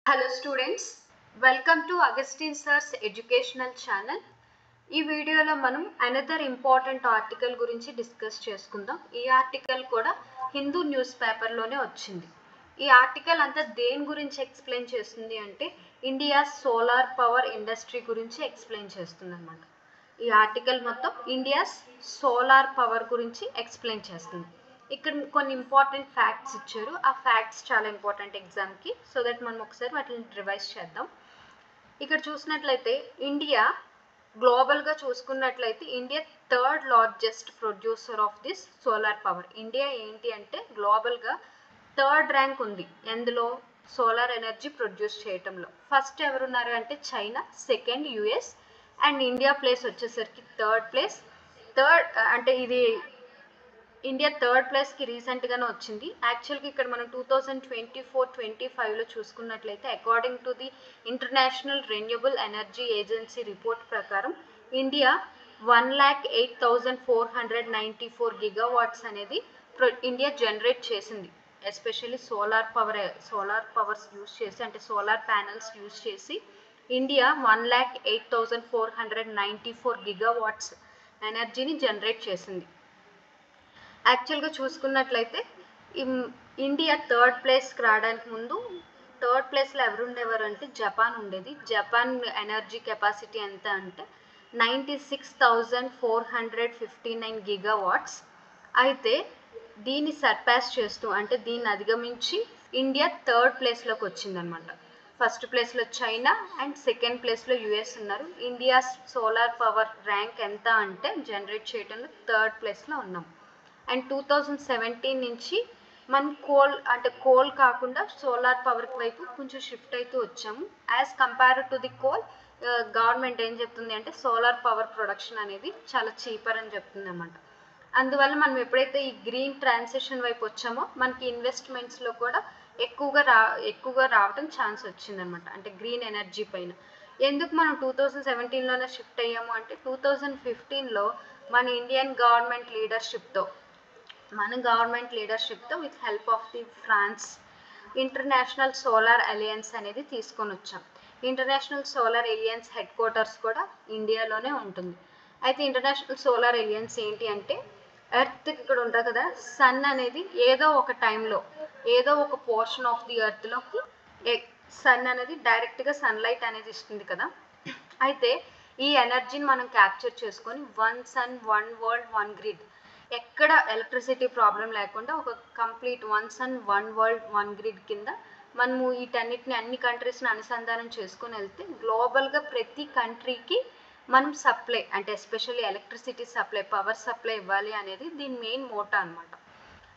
Hello students, welcome to Augustine Sir's educational channel. ఈ వీడియోలో మనం అనదర్ ఇంపార్టెంట్ ఆర్టికల్ గురించి డిస్కస్ చేసుకుందాం. ఈ ఆర్టికల్ కూడా హిందూ న్యూస్ పేపర్లోనే వచ్చింది. ఈ ఆర్టికల్ అంతా దేని గురించి ఎక్స్ప్లెయిన్ చేస్తుంది అంటే ఇండియా సోలార్ పవర్ ఇండస్ట్రీ గురించి ఎక్స్ప్లెయిన్ చేస్తుంది అనమాట. ఈ ఆర్టికల్ మొత్తం ఇండియాస్ సోలార్ పవర్ గురించి ఎక్స్ప్లెయిన్ చేస్తుంది. ఇక్కడ కొన్ని ఇంపార్టెంట్ ఫ్యాక్ట్స్ ఇచ్చారు. ఆ ఫ్యాక్ట్స్ చాలా ఇంపార్టెంట్ ఎగ్జామ్కి. సో దట్ మనం ఒకసారి వాటిని రివైజ్ చేద్దాం. ఇక్కడ చూసినట్లయితే ఇండియా గ్లోబల్గా చూసుకున్నట్లయితే India third largest producer of this solar power. India ఏంటి అంటే గ్లోబల్గా థర్డ్ ర్యాంక్ ఉంది ఎందులో సోలార్ ఎనర్జీ ప్రొడ్యూస్ చేయటంలో. ఫస్ట్ ఎవరున్నారు అంటే China, second US and India place వచ్చేసరికి థర్డ్ ప్లేస్. అంటే ఇది ఇండియా థర్డ్ ప్లేస్కి రీసెంట్గానే వచ్చింది. యాక్చువల్గా ఇక్కడ మనం 2024-25లో చూసుకున్నట్లయితే according to the international renewable energy agency report ప్రకారం ఇండియా 1,08,494 గిగావాట్స్ అనేది ఇండియా జనరేట్ చేసింది. ఎస్పెషల్లీ సోలార్ పవర్స్ యూజ్ చేసి అంటే సోలార్ ప్యానల్స్ యూజ్ చేసి ఇండియా 1,08,494 గిగావాట్స్ ఎనర్జీని జనరేట్ చేసింది. యాక్చువల్గా చూసుకున్నట్లయితే ఇండియా థర్డ్ ప్లేస్కి రావడానికి ముందు థర్డ్ ప్లేస్లో ఎవరు ఉండేవారు అంటే జపాన్ ఉండేది. జపాన్ ఎనర్జీ కెపాసిటీ ఎంత అంటే 96,459 గిగావాట్స్. అయితే దీన్ని సర్పాస్ చేస్తూ అంటే దీన్ని అధిగమించి ఇండియా థర్డ్ ప్లేస్లోకి వచ్చిందనమాట. ఫస్ట్ ప్లేస్లో చైనా అండ్ సెకండ్ ప్లేస్లో యుఎస్ ఉన్నారు. ఇండియా సోలార్ పవర్ ర్యాంక్ ఎంత అంటే జనరేట్ చేయడంలో థర్డ్ ప్లేస్లో ఉన్నాం. అండ్ 2017 నుంచి మనం కోల్ కాకుండా సోలార్ పవర్ వైపు కొంచెం షిఫ్ట్ అవుతూ వచ్చాము. As compare to the coal government ఏం చెప్తుంది అంటే సోలార్ పవర్ ప్రొడక్షన్ అనేది చాలా చీపర్ అని చెప్తుంది అన్నమాట. అందువల్ల మనం ఎప్పుడైతే ఈ గ్రీన్ ట్రాన్సిషన్ వైపు వచ్చామో మనకి ఇన్వెస్ట్మెంట్స్లో కూడా ఎక్కువగా రావడం ఛాన్స్ వచ్చిందనమాట. అంటే గ్రీన్ ఎనర్జీ పైన ఎందుకు మనం 2017లోనే షిఫ్ట్ అయ్యాము అంటే 2015లో మన ఇండియన్ గవర్నమెంట్ లీడర్షిప్తో with help of the France International Solar Alliance అనేది తీసుకొని వచ్చాం. International Solar Alliance headquarters కూడా ఇండియాలోనే ఉంటుంది. అయితే ఇంటర్నేషనల్ సోలార్ అలయన్స్ ఏంటి అంటే ఎర్త్ ఇక్కడ ఉంటుంది కదా, సన్ అనేది ఏదో ఒక టైంలో ఏదో ఒక పోర్షన్ ఆఫ్ ది ఎర్త్లోకి సన్ అనేది డైరెక్ట్గా సన్లైట్ అనేది ఇస్తుంది కదా. అయితే ఈ ఎనర్జీని మనం క్యాప్చర్ చేసుకొని one sun one world one grid, ఎక్కడ ఎలక్ట్రిసిటీ ప్రాబ్లం లేకుండా ఒక complete one sun one world one grid కింద మనము వీటన్నిటిని అన్ని కంట్రీస్ని అనుసంధానం చేసుకొని వెళ్తే గ్లోబల్గా ప్రతి కంట్రీకి మనం సప్లై అంటే especially electricity supply, power supply ఇవ్వాలి అనేది దీని మెయిన్ మోటో అనమాట.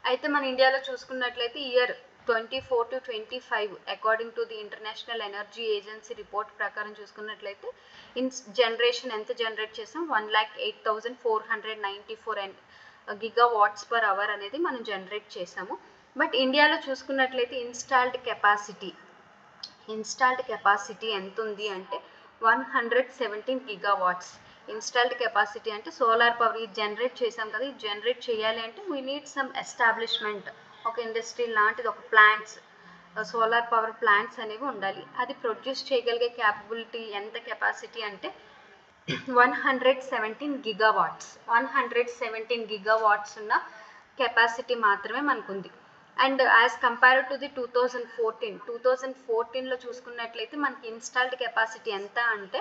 అయితే మన ఇండియాలో చూసుకున్నట్లయితే year 2024-25 according to the international energy agency report ప్రకారం చూసుకున్నట్లయితే జనరేషన్ ఎంత జనరేట్ చేసాం 1,08,494 గిగావాట్స్ పర్ అవర్ అనేది మనం జనరేట్ చేసాము. బట్ ఇండియాలో చూసుకున్నట్లయితే ఇన్స్టాల్డ్ కెపాసిటీ ఎంత ఉంది అంటే 117 గిగావాట్స్. ఇన్స్టాల్డ్ కెపాసిటీ అంటే సోలార్ పవర్ ఇది జనరేట్ చేసాం కదా, ఇది జనరేట్ చేయాలి అంటే వీ నీడ్ సమ్ ఎస్టాబ్లిష్మెంట్, ఒక ఇండస్ట్రీ లాంటిది, ఒక ప్లాంట్స్, సోలార్ పవర్ ప్లాంట్స్ అనేవి ఉండాలి. అది ప్రొడ్యూస్ చేయగలిగే క్యాపబిలిటీ ఎంత కెపాసిటీ అంటే 117 గిగావాట్స్ ఉన్న కెపాసిటీ మాత్రమే మనకుంది. And as compare to the 2014లో చూసుకున్నట్లయితే మనకి ఇన్స్టాల్డ్ కెపాసిటీ ఎంత అంటే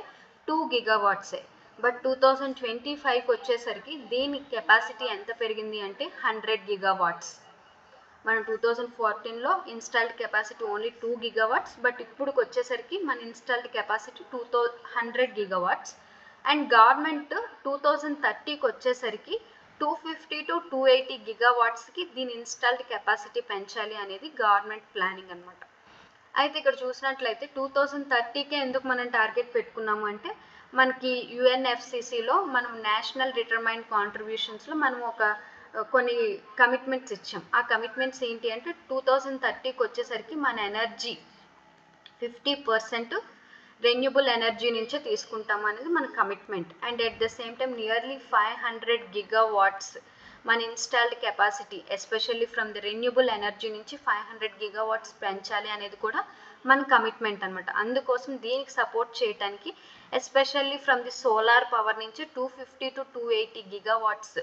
2 గిగావాట్సే. బట్ 2025కి వచ్చేసరికి దీని కెపాసిటీ ఎంత పెరిగింది అంటే 100 గిగావాట్స్. మనం 2014లో installed capacity only 2 gigawatts, but ఇప్పుడుకి వచ్చేసరికి మన installed capacity 100 gigawatts. And government 2030కి వచ్చేసరికి 250 to 280 గిగావాట్స్కి దీని ఇన్స్టాల్డ్ కెపాసిటీ పెంచాలి అనేది గవర్నమెంట్ ప్లానింగ్ అనమాట. అయితే ఇక్కడ చూసినట్లయితే 2030కే ఎందుకు మనం టార్గెట్ పెట్టుకున్నాము అంటే మనకి యుఎన్ఎఫ్సిసిలో మనం నేషనల్ డిటర్మైన్డ్ కాంట్రిబ్యూషన్స్లో మనం కొన్ని కమిట్మెంట్స్ ఇచ్చాం. ఆ కమిట్మెంట్స్ ఏంటి అంటే 2030కి వచ్చేసరికి మన ఎనర్జీ 50% రెన్యూబుల్ ఎనర్జీ నుంచే తీసుకుంటాం అనేది మన commitment. And at the same time nearly 500 gigawatts మన installed capacity especially from the renewable energy నుంచి 500 గిగావాట్స్ పెంచాలి అనేది కూడా మన కమిట్మెంట్ అనమాట. అందుకోసం దీనికి సపోర్ట్ చేయడానికి especially from the solar power నుంచి 250 to 280 గిగావాట్స్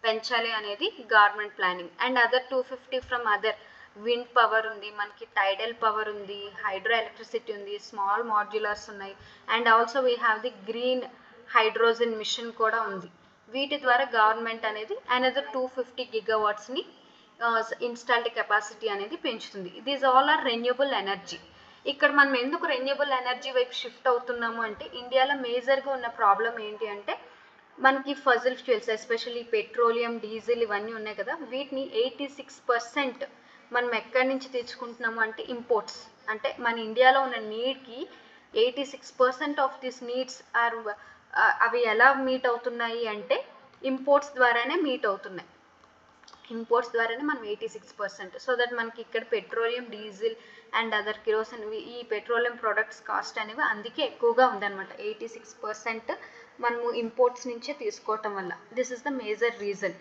పెంచాలి అనేది government planning. And other 250 from other wind power ఉంది, మనకి టైడల్ పవర్ ఉంది, హైడ్రో ఎలక్ట్రిసిటీ ఉంది, స్మాల్ మాడ్యులర్స్ ఉన్నాయి, and also we have the green hydrogen mission కూడా ఉంది. వీటి ద్వారా గవర్నమెంట్ అనేది అనదర్ 250 గిగావాట్స్ని ఇన్స్టాల్డ్ కెపాసిటీ అనేది పెంచుతుంది. These all are renewable energy. ఇక్కడ మనం ఎందుకు రెన్యూబుల్ ఎనర్జీ వైపు షిఫ్ట్ అవుతున్నాము అంటే ఇండియాలో మేజర్గా ఉన్న ప్రాబ్లం ఏంటి అంటే మనకి fossil fuels especially petroleum, diesel ఇవన్నీ ఉన్నాయి కదా, వీటిని 86% మనం ఎక్కడి నుంచి తెచ్చుకుంటున్నాము అంటే ఇంపోర్ట్స్. అంటే మన ఇండియాలో ఉన్న నీడ్కి 86% ఆఫ్ దిస్ నీడ్స్ ఆర్ అవి ఎలా మీట్ అవుతున్నాయి అంటే ఇంపోర్ట్స్ ద్వారానే మీట్ అవుతున్నాయి. ఇంపోర్ట్స్ ద్వారానే మనం 86%. సో దట్ మనకి ఇక్కడ petroleum, diesel and other kerosene ఈ పెట్రోలియం ప్రొడక్ట్స్ కాస్ట్ అనేవి అందుకే ఎక్కువగా ఉందన్నమాట. 86% మనము ఇంపోర్ట్స్ నుంచే తీసుకోవటం వల్ల this is the major reason.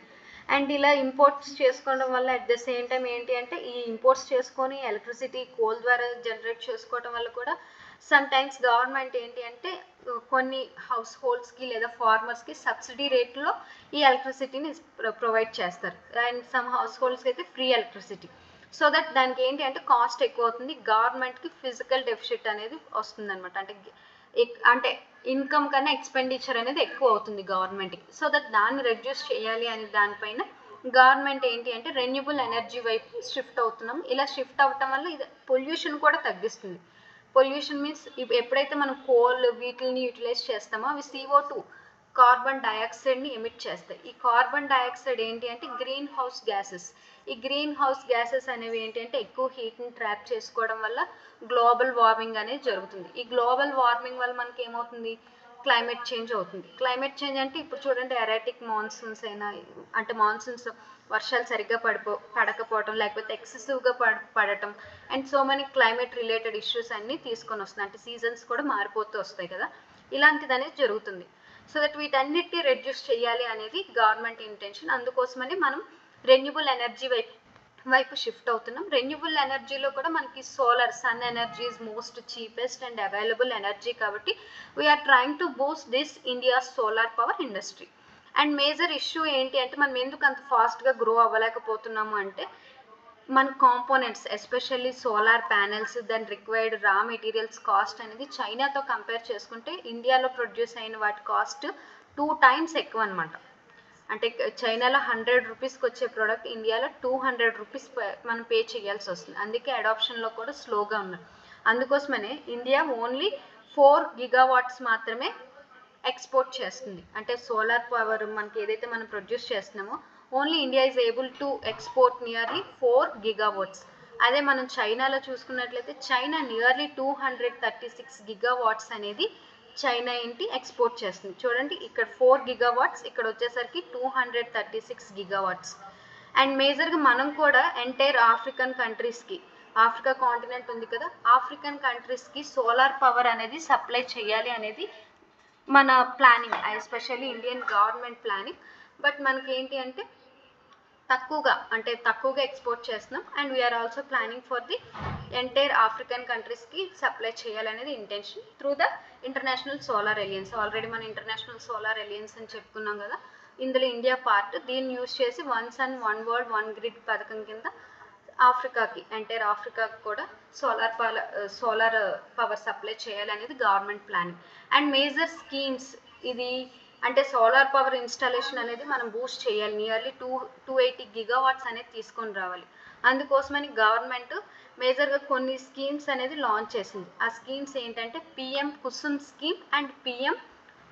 And ఇలా ఇంపోర్ట్స్ చేసుకోవడం వల్ల అట్ ద సేమ్ టైం ఏంటి అంటే ఈ ఇంపోర్ట్స్ చేసుకొని ఎలక్ట్రిసిటీ కోల్ ద్వారా జనరేట్ చేసుకోవడం వల్ల కూడా సమ్ టైమ్స్ గవర్నమెంట్ ఏంటి అంటే కొన్ని హౌస్ హోల్డ్స్కి లేదా ఫార్మర్స్కి సబ్సిడీ రేట్లో ఈ ఎలక్ట్రిసిటీని ప్రొవైడ్ చేస్తారు. అండ్ సమ్ హౌస్ హోల్డ్స్కి అయితే ఫ్రీ ఎలక్ట్రిసిటీ. సో దట్ దానికి ఏంటి అంటే కాస్ట్ ఎక్కువ అవుతుంది, గవర్నమెంట్కి ఫిజికల్ డెఫిసిట్ అనేది వస్తుంది అనమాట. అంటే ఇన్కమ్ కన్నా ఎక్స్పెండిచర్ అనేది ఎక్కువ అవుతుంది గవర్నమెంట్కి. సో దట్ దాన్ని రెడ్యూస్ చేయాలి అనే దానిపైన గవర్నమెంట్ ఏంటి అంటే రెన్యూబుల్ ఎనర్జీ వైపు షిఫ్ట్ అవుతున్నాం. ఇలా షిఫ్ట్ అవ్వటం వల్ల ఇది పొల్యూషన్ కూడా తగ్గిస్తుంది. పొల్యూషన్ మీన్స్ ఎప్పుడైతే మనం కోల్ వీటిని యూటిలైజ్ చేస్తామో అవి CO2 కార్బన్ డైఆక్సైడ్ని ఎమిట్ చేస్తాయి. ఈ కార్బన్ డైఆక్సైడ్ ఏంటి అంటే గ్రీన్ హౌస్ గ్యాసెస్. ఈ గ్రీన్ హౌస్ గ్యాసెస్ అనేవి ఏంటి అంటే ఎక్కువ హీట్ని ట్రాప్ చేసుకోవడం వల్ల గ్లోబల్ వార్మింగ్ అనేది జరుగుతుంది. ఈ గ్లోబల్ వార్మింగ్ వల్ల మనకి ఏమవుతుంది, క్లైమేట్ చేంజ్ అవుతుంది. క్లైమేట్ చేంజ్ అంటే ఇప్పుడు చూడండి ఎరాటిక్ మాన్సూన్స్ అయినా అంటే మాన్సూన్స్ వర్షాలు సరిగ్గా పడకపోవటం, లేకపోతే ఎక్సెసివ్గా పడటం and so many climate related issues అన్నీ తీసుకొని వస్తుంది. అంటే సీజన్స్ కూడా మారిపోతూ వస్తాయి కదా, ఇలాంటిది అనేది జరుగుతుంది. సో దట్ వీటన్నిటిని రెడ్యూస్ చేయాలి అనేది గవర్నమెంట్ ఇంటెన్షన్. అందుకోసమని మనం రెన్యూబుల్ ఎనర్జీ వైపు షిఫ్ట్ అవుతున్నాం. రెన్యూబుల్ ఎనర్జీలో కూడా మనకి solar, sun energy is most cheapest and available energy కాబట్టి we are trying to boost this India's solar power industry. And major issue ఏంటి అంటే మనం ఎందుకు అంత ఫాస్ట్గా గ్రో అవ్వలేకపోతున్నాము అంటే మన కాంపోనెంట్స్ ఎస్పెషల్లీ సోలార్ ప్యానెల్స్ దాని రిక్వైర్డ్ రా మెటీరియల్స్ కాస్ట్ అనేది చైనాతో కంపేర్ చేసుకుంటే ఇండియాలో ప్రొడ్యూస్ అయిన వాటి కాస్ట్ 2 times ఎక్కువ అనమాట. అంటే చైనాలో 100 రూపీస్కి వచ్చే ప్రోడక్ట్ ఇండియాలో 200 రూపీస్ మనం పే చేయాల్సి వస్తుంది. అందుకే అడాప్షన్లో కూడా స్లోగా ఉన్నారు. అందుకోసమనే ఇండియా ఓన్లీ 4 గిగావాట్స్ మాత్రమే ఎక్స్పోర్ట్ చేస్తుంది. అంటే సోలార్ పవర్ మనకి ఏదైతే మనం ప్రొడ్యూస్ చేస్తున్నామో only India is able to export nearly 4 gigawatts. అదే మనం చైనాలో చూసుకున్నట్లయితే చైనా నియర్లీ 236 గిగావాట్స్ అనేది చైనా ఏంటి ఎక్స్పోర్ట్ చేస్తుంది. చూడండి ఇక్కడ 4 గిగావాట్స్, ఇక్కడ వచ్చేసరికి 236 గిగావాట్స్. అండ్ మేజర్గా మనం కూడా ఎంటైర్ ఆఫ్రికన్ కంట్రీస్కి, ఆఫ్రికా కాంటినెంట్ ఉంది కదా, ఆఫ్రికన్ కంట్రీస్కి సోలార్ పవర్ అనేది సప్లై చేయాలి అనేది మన planning, especially Indian government planning. But మనకి ఏంటి అంటే తక్కువగా ఎక్స్పోర్ట్ చేస్తున్నాం. And we are also planning for the entire African కంట్రీస్కి సప్లై చేయాలనేది intention through the International Solar Alliance. Already మనం ఇంటర్నేషనల్ సోలార్ అలయన్స్ అని చెప్పుకున్నాం కదా, ఇందులో ఇండియా పార్ట్. దీన్ని యూజ్ చేసి 1 sun 1 world 1 grid పథకం కింద ఆఫ్రికాకి, ఎంటైర్ ఆఫ్రికాకి కూడా సోలార్ పవర్ సప్లై చేయాలనేది government planning. And major schemes ఇది అంటే సోలార్ పవర్ ఇన్స్టాలేషన్ అనేది మనం బూస్ట్ చేయాలి. నియర్లీ 280 గిగావాట్స్ అనేది తీసుకొని రావాలి. అందుకోసమని గవర్నమెంట్ మేజర్గా కొన్ని స్కీమ్స్ అనేది లాంచ్ చేసింది. ఆ స్కీమ్స్ ఏంటంటే PM Kusum scheme and PM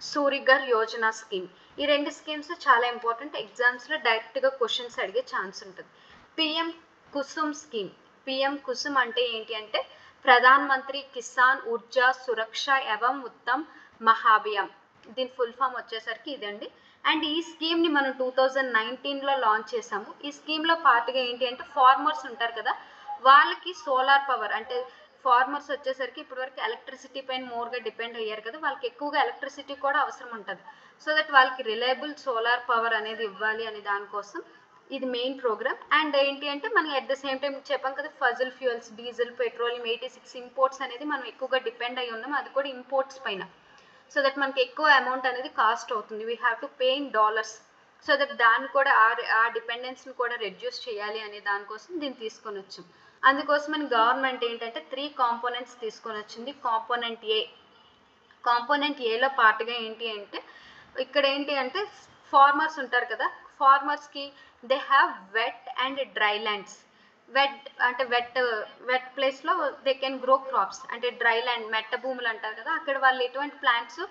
Surya Ghar Yojana scheme. ఈ 2 స్కీమ్స్ చాలా ఇంపార్టెంట్, ఎగ్జామ్స్లో డైరెక్ట్గా క్వశ్చన్స్ అడిగే ఛాన్స్ ఉంటుంది. PM Kusum scheme, PM Kusum అంటే ఏంటి అంటే ప్రధాన్ మంత్రి కిసాన్ ఊర్జా సురక్ష ఏవం ఉత్తమ్ మహాభియాన్. దీని ఫుల్ ఫామ్ వచ్చేసరికి ఇదండి. అండ్ ఈ స్కీమ్ని మనం 2019లో లాంచ్ చేసాము. ఈ స్కీమ్లో పార్ట్గా ఏంటి అంటే ఫార్మర్స్ ఉంటారు కదా, వాళ్ళకి సోలార్ పవర్ అంటే ఫార్మర్స్ వచ్చేసరికి ఇప్పటివరకు ఎలక్ట్రిసిటీ పైన మోర్గా డిపెండ్ అయ్యారు కదా, వాళ్ళకి ఎక్కువగా ఎలక్ట్రిసిటీ కూడా అవసరం ఉంటుంది. సో దట్ వాళ్ళకి రిలయబుల్ సోలార్ పవర్ అనేది ఇవ్వాలి అనే దానికోసం ఇది మెయిన్ ప్రోగ్రామ్. అండ్ ఏంటి అంటే మనం అట్ ద సేమ్ టైం చెప్పాం కదా, fossil fuels, diesel, petroleum 86 imports అనేది మనం ఎక్కువగా డిపెండ్ అయి ఉన్నాం, అది కూడా ఇంపోర్ట్స్ పైన. సో దట్ మనకి ఎక్కువ అమౌంట్ అనేది కాస్ట్ అవుతుంది, we have to pay in dollars. So that దాన్ని కూడా ఆ డిపెండెన్స్ని కూడా రెడ్యూస్ చేయాలి అనే దానికోసం దీన్ని తీసుకొని వచ్చాం. అందుకోసమని గవర్నమెంట్ ఏంటంటే 3 కాంపోనెంట్స్ తీసుకొని వచ్చింది. కాంపోనెంట్ ఏలో పార్ట్గా ఏంటి అంటే ఇక్కడ ఏంటి అంటే ఫార్మర్స్ ఉంటారు కదా, ఫార్మర్స్కి they have wet and dry lands. Wet అంటే వెట్ ప్లేస్లో దే కెన్ గ్రో క్రాప్స్, అంటే డ్రై ల్యాండ్ మెట్ట భూములు అంటారు కదా, అక్కడ వాళ్ళు ఎటువంటి ప్లాంట్స్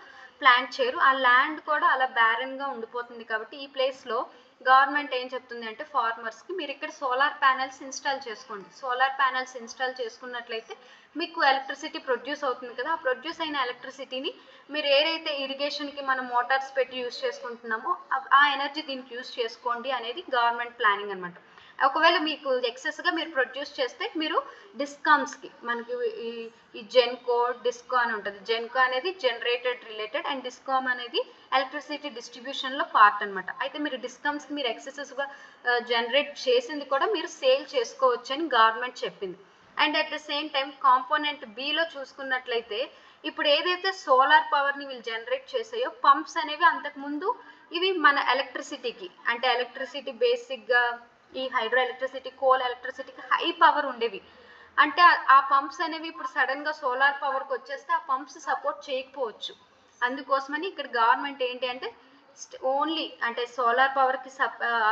ప్లాంట్ చేయరు, ఆ ల్యాండ్ కూడా అలా బ్యారన్గా ఉండిపోతుంది. కాబట్టి ఈ ప్లేస్లో గవర్నమెంట్ ఏం చెప్తుంది అంటే ఫార్మర్స్కి మీరు ఇక్కడ సోలార్ ప్యానెల్స్ ఇన్స్టాల్ చేసుకోండి. సోలార్ ప్యానెల్స్ ఇన్స్టాల్ చేసుకున్నట్లయితే మీకు ఎలక్ట్రిసిటీ ప్రొడ్యూస్ అవుతుంది కదా, ఆ ప్రొడ్యూస్ అయిన ఎలక్ట్రిసిటీని మీరు ఏదైతే ఇరిగేషన్కి మనం మోటార్స్ పెట్టి యూజ్ చేసుకుంటున్నామో ఆ ఎనర్జీ దీనికి యూజ్ చేసుకోండి అనేది గవర్నమెంట్ ప్లానింగ్ అనమాట. ఒకవేళ మీకు ఎక్సెస్గా మీరు ప్రొడ్యూస్ చేస్తే మీరు డిస్కామ్స్కి, మనకి ఈ జెన్కో డిస్కో అని ఉంటుంది. జెన్కో అనేది జనరేటెడ్ రిలేటెడ్ అండ్ డిస్కామ్ అనేది ఎలక్ట్రిసిటీ డిస్ట్రిబ్యూషన్లో పార్ట్ అనమాట. అయితే మీరు డిస్కామ్స్కి మీరు ఎక్సెసెస్గా జనరేట్ చేసింది కూడా మీరు సేల్ చేసుకోవచ్చు అని గవర్నమెంట్ చెప్పింది. And at the same time component below చూసుకున్నట్లయితే ఇప్పుడు ఏదైతే సోలార్ పవర్ని వీళ్ళు జనరేట్ చేసాయో పంప్స్ అనేవి అంతకుముందు ఇవి మన ఎలక్ట్రిసిటీకి, అంటే ఎలక్ట్రిసిటీ బేసిక్గా ఈ హైడ్రో ఎలక్ట్రిసిటీ, కోల్ ఎలక్ట్రిసిటీకి హై పవర్ ఉండేవి. అంటే ఆ పంప్స్ అనేవి ఇప్పుడు సడన్గా సోలార్ పవర్కి వచ్చేస్తే ఆ పంప్స్ సపోర్ట్ చేయకపోవచ్చు. అందుకోసమని ఇక్కడ గవర్నమెంట్ ఏంటి అంటే ఓన్లీ అంటే సోలార్ పవర్కి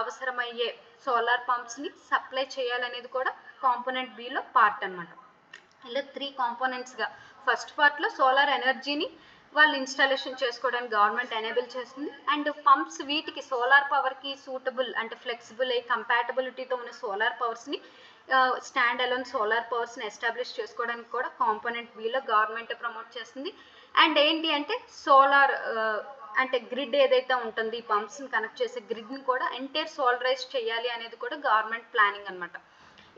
అవసరమయ్యే సోలార్ పంప్స్ని సప్లై చేయాలనేది కూడా కాంపోనెంట్ బిలో పార్ట్ అనమాట. ఇలా 3 కాంపోనెంట్స్గా ఫస్ట్ పార్ట్లో సోలార్ ఎనర్జీని వాళ్ళు ఇన్స్టాలేషన్ చేసుకోవడానికి గవర్నమెంట్ ఎనేబుల్ చేస్తుంది. అండ్ పంప్స్ వీటికి సోలార్ పవర్కి సూటబుల్ అంటే ఫ్లెక్సిబుల్ అయ్యి కంపాటబిలిటీతో ఉన్న సోలార్ పవర్స్ని స్టాండ్ అలోన్ సోలార్ పవర్స్ని ఎస్టాబ్లిష్ చేసుకోవడానికి కూడా కాంపోనెంట్ బిలో గవర్నమెంట్ ప్రమోట్ చేస్తుంది. అండ్ ఏంటి అంటే సోలార్ అంటే గ్రిడ్ ఏదైతే ఉంటుంది, ఈ పంప్స్ని కనెక్ట్ చేసే గ్రిడ్ని కూడా ఎంటైర్ సోలరైజ్ చేయాలి అనేది కూడా గవర్నమెంట్ ప్లానింగ్ అనమాట.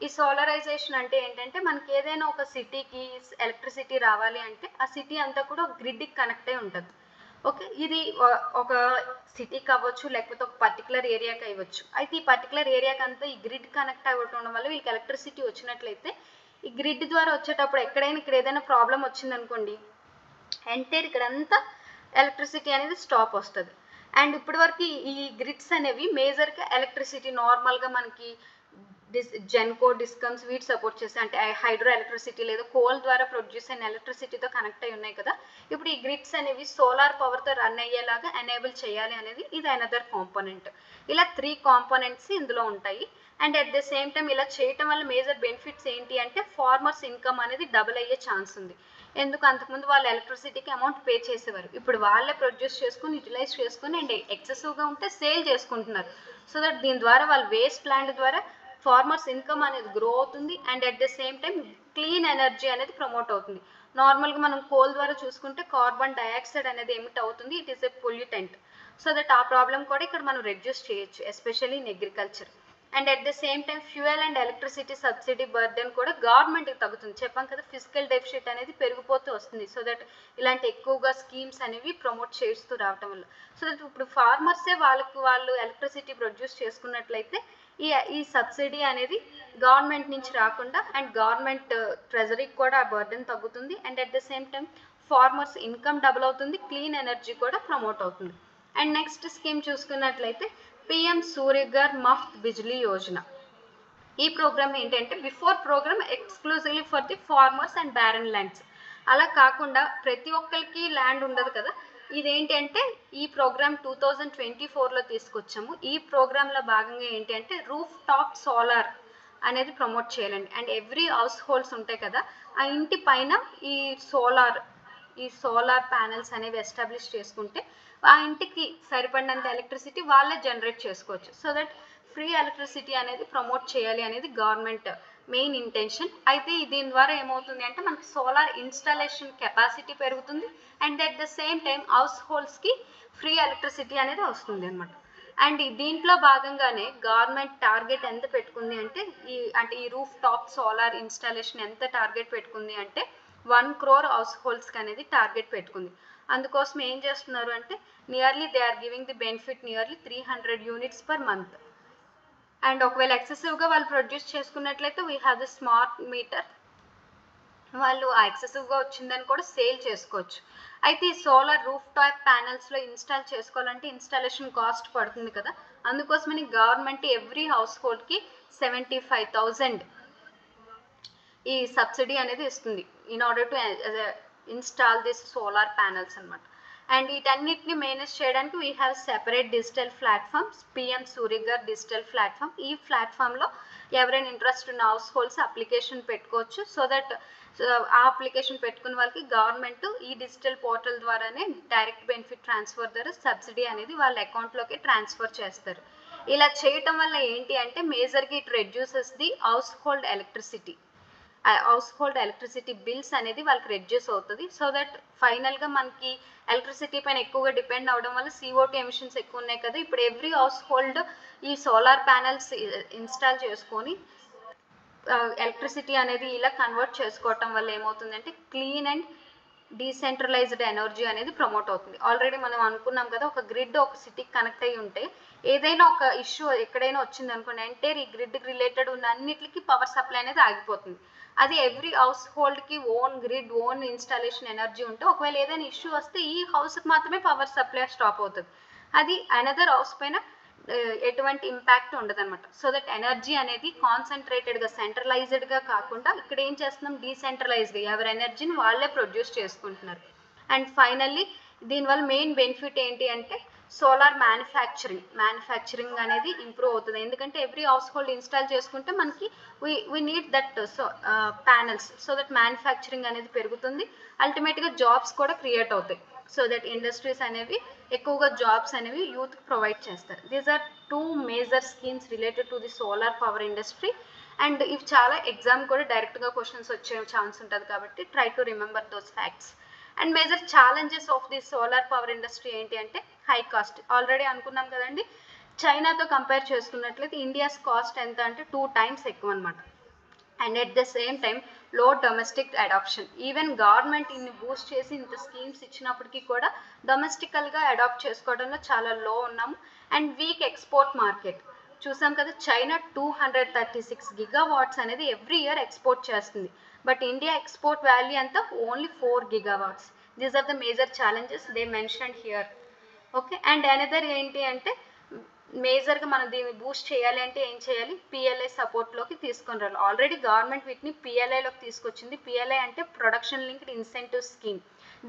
ఈ సోలరైజేషన్ అంటే ఏంటంటే మనకి ఏదైనా ఒక సిటీకి ఎలక్ట్రిసిటీ రావాలి అంటే ఆ సిటీ అంతా కూడా గ్రిడ్కి కనెక్ట్ అయి ఉంటుంది. ఓకే, ఇది ఒక సిటీకి అవ్వచ్చు, లేకపోతే ఒక పర్టికులర్ ఏరియాకి అవ్వచ్చు. అయితే ఈ పర్టికులర్ ఏరియాకి అంతా ఈ గ్రిడ్ కనెక్ట్ అవ్వడం వల్ల వీళ్ళకి ఎలక్ట్రిసిటీ వచ్చినట్లయితే ఈ గ్రిడ్ ద్వారా వచ్చేటప్పుడు ఎక్కడైనా ఇక్కడ ఏదైనా ప్రాబ్లం వచ్చిందనుకోండి, ఎంటైర్ ఇక్కడంతా ఎలక్ట్రిసిటీ అనేది స్టాప్ వస్తుంది. అండ్ ఇప్పటి వరకు ఈ గ్రిడ్స్ అనేవి మేజర్గా ఎలక్ట్రిసిటీ నార్మల్గా మనకి జెన్కో డిస్కమ్స్ వీటి సపోర్ట్ చేస్తాయి, అంటే హైడ్రో ఎలక్ట్రిసిటీ లేదా కోల్ ద్వారా ప్రొడ్యూస్ అయిన ఎలక్ట్రిసిటీతో కనెక్ట్ అయి ఉన్నాయి కదా. ఇప్పుడు ఈ గ్రిడ్స్ అనేవి సోలార్ పవర్తో రన్ అయ్యేలాగా ఎనేబుల్ చేయాలి అనేది ఇది అనదర్ కాంపోనెంట్. ఇలా 3 కాంపోనెంట్స్ ఇందులో ఉంటాయి. And at the same time ఇలా చేయటం వల్ల మేజర్ బెనిఫిట్స్ ఏంటి అంటే ఫార్మర్స్ ఇన్కమ్ అనేది డబుల్ అయ్యే ఛాన్స్ ఉంది. ఎందుకు, అంతకుముందు వాళ్ళు ఎలక్ట్రిసిటీకి అమౌంట్ పే చేసేవారు, ఇప్పుడు వాళ్ళే ప్రొడ్యూస్ చేసుకుని యూటిలైజ్ చేసుకుని అండ్ ఎక్సెసివ్గా ఉంటే సేల్ చేసుకుంటున్నారు. సో దట్ దీని ద్వారా వాళ్ళ వేస్ట్ ల్యాండ్ ద్వారా ఫార్మర్స్ ఇన్కమ్ అనేది గ్రో అవుతుంది. And at the same time clean energy అనేది ప్రమోట్ అవుతుంది. నార్మల్గా మనం కోల్ ద్వారా చూసుకుంటే కార్బన్ డైఆక్సైడ్ అనేది ఎమిట్ అవుతుంది, it is a pollutant. So that ఆ ప్రాబ్లం కూడా ఇక్కడ మనం రెడ్యూస్ చేయొచ్చు, especially in agriculture. And at the same time fuel and electricity subsidy burden కూడా గవర్నమెంట్కి తగ్గుతుంది. చెప్పాం కదా, ఫిజికల్ డెఫిసిట్ అనేది పెరిగిపోతూ వస్తుంది. సో దట్ ఇలాంటి ఎక్కువగా స్కీమ్స్ అనేవి ప్రమోట్ చేస్తూ రావటం వల్ల సో దట్ ఇప్పుడు ఫార్మర్సే వాళ్ళు ఎలక్ట్రిసిటీ ప్రొడ్యూస్ చేసుకున్నట్లయితే ఈ సబ్సిడీ అనేది గవర్నమెంట్ నుంచి రాకుండా అండ్ గవర్నమెంట్ ట్రెజరీకి కూడా ఆ బర్డెన్ తగ్గుతుంది. And at the same time farmers income double అవుతుంది, క్లీన్ ఎనర్జీ కూడా ప్రమోట్ అవుతుంది. అండ్ నెక్స్ట్ స్కీమ్ చూసుకున్నట్లయితే పిఎం సూర్యఘర్ ముఫ్త్ బిజ్లీ యోజన. ఈ ప్రోగ్రామ్ ఏంటంటే before programme exclusively for the farmers and barren lands. అలా కాకుండా ప్రతి ఒక్కరికి ల్యాండ్ ఉండదు కదా, ఇదేంటంటే ఈ ప్రోగ్రామ్ 2024లో తీసుకొచ్చాము. ఈ ప్రోగ్రాంలో భాగంగా ఏంటి అంటే రూఫ్ టాప్ సోలార్ అనేది ప్రమోట్ చేయాలండి. అండ్ ఎవ్రీ హౌస్ హోల్డ్స్ ఉంటాయి కదా, ఆ ఇంటి పైన ఈ సోలార్ ప్యానెల్స్ అనేవి ఎస్టాబ్లిష్ చేసుకుంటే ఆ ఇంటికి సరిపడినంత ఎలక్ట్రిసిటీ వాళ్ళే జనరేట్ చేసుకోవచ్చు. సో దట్ ఫ్రీ ఎలక్ట్రిసిటీ అనేది ప్రమోట్ చేయాలి అనేది గవర్నమెంట్ మెయిన్ ఇంటెన్షన్. అయితే దీని ద్వారా ఏమవుతుంది అంటే మనకి సోలార్ ఇన్స్టాలేషన్ కెపాసిటీ పెరుగుతుంది and at the same time house హోల్డ్స్కి ఫ్రీ ఎలక్ట్రిసిటీ అనేది వస్తుంది అనమాట. అండ్ దీంట్లో భాగంగానే గవర్నమెంట్ టార్గెట్ ఎంత పెట్టుకుంది అంటే ఈ రూఫ్ టాప్ సోలార్ ఇన్స్టాలేషన్ ఎంత టార్గెట్ పెట్టుకుంది అంటే 1 crore హౌస్ హోల్డ్స్కి అనేది టార్గెట్ పెట్టుకుంది. అందుకోసం ఏం చేస్తున్నారు అంటే nearly they are giving the benefit nearly 300 units per month. And ఒకవేళ ఎక్సెసివ్గా వాళ్ళు ప్రొడ్యూస్ చేసుకున్నట్లయితే we have the smart meter, వాళ్ళు ఆ ఎక్సెసివ్గా వచ్చిందని కూడా సేల్ చేసుకోవచ్చు. అయితే ఈ సోలార్ రూఫ్ టాప్ ప్యానెల్స్లో ఇన్స్టాల్ చేసుకోవాలంటే ఇన్స్టాలేషన్ కాస్ట్ పడుతుంది కదా, అందుకోసమని గవర్నమెంట్ ఎవ్రీ హౌస్ హోల్డ్కి 75,000 ఈ సబ్సిడీ అనేది ఇస్తుంది in order to install this solar panels అనమాట. అండ్ వీటన్నిటిని మేనేజ్ చేయడానికి we have separate digital platforms, PM Surya Ghar digital platform. ఈ ప్లాట్ఫామ్లో ఎవరైనా ఇంట్రెస్ట్ ఉన్న హౌస్ హోల్డ్స్ అప్లికేషన్ పెట్టుకోవచ్చు. సో దట్ ఆ అప్లికేషన్ పెట్టుకున్న వాళ్ళకి గవర్నమెంట్ ఈ డిజిటల్ పోర్టల్ ద్వారానే డైరెక్ట్ బెనిఫిట్ ట్రాన్స్ఫర్ ద్వారా సబ్సిడీ అనేది వాళ్ళ అకౌంట్లోకి ట్రాన్స్ఫర్ చేస్తారు. ఇలా చేయటం వల్ల ఏంటి అంటే మేజర్గా it reduces the house hold electricity bills అనేది వాళ్ళకి రెడ్యూస్ అవుతుంది. సో దట్ ఫైనల్గా మనకి ఎలక్ట్రిసిటీ పైన ఎక్కువగా డిపెండ్ అవడం వల్ల CO2 ఎమిషన్స్ ఎక్కువ ఉన్నాయి కదా, ఇప్పుడు ఎవ్రీ హౌస్ హోల్డ్ ఈ సోలార్ ప్యానెల్స్ ఇన్స్టాల్ చేసుకొని ఎలక్ట్రిసిటీ అనేది ఇలా కన్వర్ట్ చేసుకోవటం వల్ల ఏమవుతుందంటే క్లీన్ అండ్ డీసెంట్రలైజ్డ్ ఎనర్జీ అనేది ప్రమోట్ అవుతుంది. ఆల్రెడీ మనం అనుకున్నాం కదా, ఒక గ్రిడ్ ఒక సిటీకి కనెక్ట్ అయ్యి ఉంటే ఏదైనా ఒక ఇష్యూ ఎక్కడైనా వచ్చింది అనుకోండి, ఎంటైర్ ఈ గ్రిడ్కి రిలేటెడ్ ఉన్న అన్నిటికీ పవర్ సప్లై అనేది ఆగిపోతుంది. అది ఎవ్రీ హౌస్ హోల్డ్కి own grid, own installation energy ఉంటే ఒకవేళ ఏదైనా ఇష్యూ వస్తే ఈ హౌస్కి మాత్రమే పవర్ సప్లై స్టాప్ అవుతుంది. అది అనదర్ హౌస్ పైన ఎటువంటి ఇంపాక్ట్ ఉండదు అనమాట. సో దట్ ఎనర్జీ అనేది కాన్సన్ట్రేటెడ్గా సెంట్రలైజ్డ్గా కాకుండా ఇక్కడ ఏం చేస్తున్నాం, డీసెంట్రలైజ్గా ఎవరి ఎనర్జీని వాళ్ళే ప్రొడ్యూస్ చేసుకుంటున్నారు. అండ్ ఫైనల్లీ దీనివల్ల మెయిన్ బెనిఫిట్ ఏంటి అంటే సోలార్ మ్యానుఫ్యాక్చరింగ్ అనేది ఇంప్రూవ్ అవుతుంది. ఎందుకంటే ఎవ్రీ హౌస్ హోల్డ్ ఇన్స్టాల్ చేసుకుంటే మనకి we need that panels. So that manufacturing అనేది పెరుగుతుంది, అల్టిమేట్గా జాబ్స్ కూడా క్రియేట్ అవుతాయి. సో దట్ ఇండస్ట్రీస్ అనేవి ఎక్కువగా జాబ్స్ అనేవి యూత్కి ప్రొవైడ్ చేస్తారు. These are 2 major schemes related to the solar power industry. And ఇవి చాలా ఎగ్జామ్ కూడా డైరెక్ట్గా క్వశ్చన్స్ వచ్చే ఛాన్స్ ఉంటుంది కాబట్టి try to remember those facts. And major challenges of the solar power industry ఏంటి అంటే హై కాస్ట్. ఆల్రెడీ అనుకున్నాం కదండి, చైనాతో కంపేర్ చేసుకున్నట్లయితే ఇండియాస్ కాస్ట్ ఎంత అంటే 2 times ఎక్కువ అనమాట. And at the same time లో డొమెస్టిక్ అడాప్షన్. ఈవెన్ గవర్నమెంట్ ఇన్ని బూస్ట్ చేసి ఇంత స్కీమ్స్ ఇచ్చినప్పటికీ కూడా డొమెస్టికల్గా అడాప్ట్ చేసుకోవడంలో చాలా లో ఉన్నాము. అండ్ వీక్ ఎక్స్పోర్ట్ మార్కెట్ చూసాం కదా, చైనా 236 గీగావాట్స్ అనేది ఎవ్రీ ఇయర్ ఎక్స్పోర్ట్ చేస్తుంది, బట్ ఇండియా ఎక్స్పోర్ట్ వాల్యూ అంతా only 4 gigawatts. These are the major challenges they mentioned here. Okay, and another ఏంటి అంటే మేజర్గా మనం దీన్ని బూస్ట్ చేయాలి అంటే ఏం చేయాలి, PLI సపోర్ట్లోకి తీసుకొని రావాలి. ఆల్రెడీ గవర్నమెంట్ వీటిని PLIలోకి తీసుకొచ్చింది. PLI అంటే ప్రొడక్షన్ లింక్డ్ ఇన్సెంటివ్ స్కీమ్.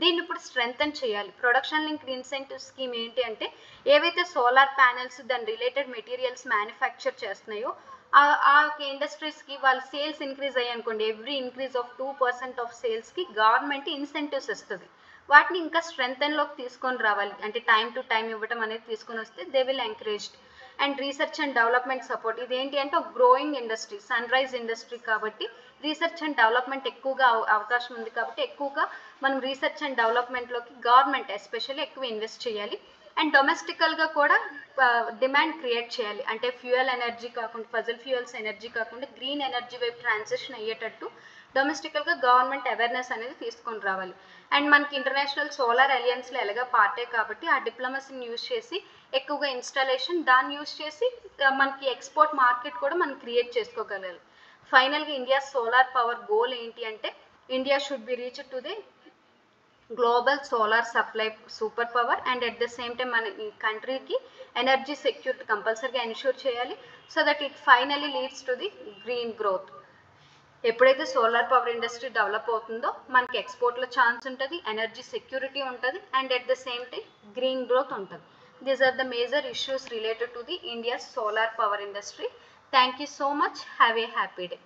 దీన్ని ఇప్పుడు స్ట్రెంగ్తన్ చేయాలి. ప్రొడక్షన్ లింక్డ్ ఇన్సెంటివ్ స్కీమ్ ఏంటి అంటే ఏవైతే సోలార్ ప్యానెల్స్ దాని రిలేటెడ్ మెటీరియల్స్ మ్యానుఫ్యాక్చర్ చేస్తున్నాయో ఆ ఇండస్ట్రీస్కి వాళ్ళ సేల్స్ ఇంక్రీజ్ అయ్యి అనుకోండి, ఎవ్రీ ఇంక్రీజ్ ఆఫ్ 2% ఆఫ్ సేల్స్కి గవర్నమెంట్ ఇన్సెంటివ్స్ ఇస్తుంది. వాటిని ఇంకా స్ట్రెంగ్తన్లోకి తీసుకొని రావాలి, అంటే టైం టు టైం ఇవ్వడం అనేది తీసుకొని వస్తే they will encouraged. And research and development support. ఇదేంటి అంటే ఒక growing industry, sunrise industry కాబట్టి రీసెర్చ్ అండ్ డెవలప్మెంట్ ఎక్కువగా అవకాశం ఉంది కాబట్టి ఎక్కువగా మనం రీసెర్చ్ అండ్ డెవలప్మెంట్లోకి గవర్నమెంట్ ఎస్పెషల్లీ ఎక్కువ ఇన్వెస్ట్ చేయాలి. అండ్ డొమెస్టికల్గా కూడా డిమాండ్ క్రియేట్ చేయాలి, అంటే ఫ్యూయల్ ఎనర్జీ కాకుండా ఫజల్ ఫ్యూయల్స్ ఎనర్జీ కాకుండా గ్రీన్ ఎనర్జీ వైపు ట్రాన్సిషన్ అయ్యేటట్టు డొమెస్టికల్గా గవర్నమెంట్ అవేర్నెస్ అనేది తీసుకొని రావాలి. అండ్ మనకి ఇంటర్నేషనల్ సోలార్ అలయన్స్లో ఎలాగా పార్టే కాబట్టి ఆ డిప్లొమసీని యూజ్ చేసి ఎక్కువగా ఇన్స్టాలేషన్ దాన్ని యూజ్ చేసి మనకి ఎక్స్పోర్ట్ మార్కెట్ కూడా మనం క్రియేట్ చేసుకోగలగాలి. ఫైనల్గా ఇండియా సోలార్ పవర్ గోల్ ఏంటి అంటే India should be reach to the global solar supply super power. And at the same time మన ఈ కంట్రీకి ఎనర్జీ సెక్యూరిటీ కంపల్సరీగా ఎన్ష్యూర్ చేయాలి. So that it finally leads to the green growth. ఎప్పుడైతే solar power industry develop అవుతుందో మనకి ఎక్స్పోర్ట్లో chance ఉంటుంది, ఎనర్జీ సెక్యూరిటీ ఉంటుంది, and at the same time green growth ఉంటుంది. These are the major issues related to the India's solar power industry. Thank you so much. Have a happy day.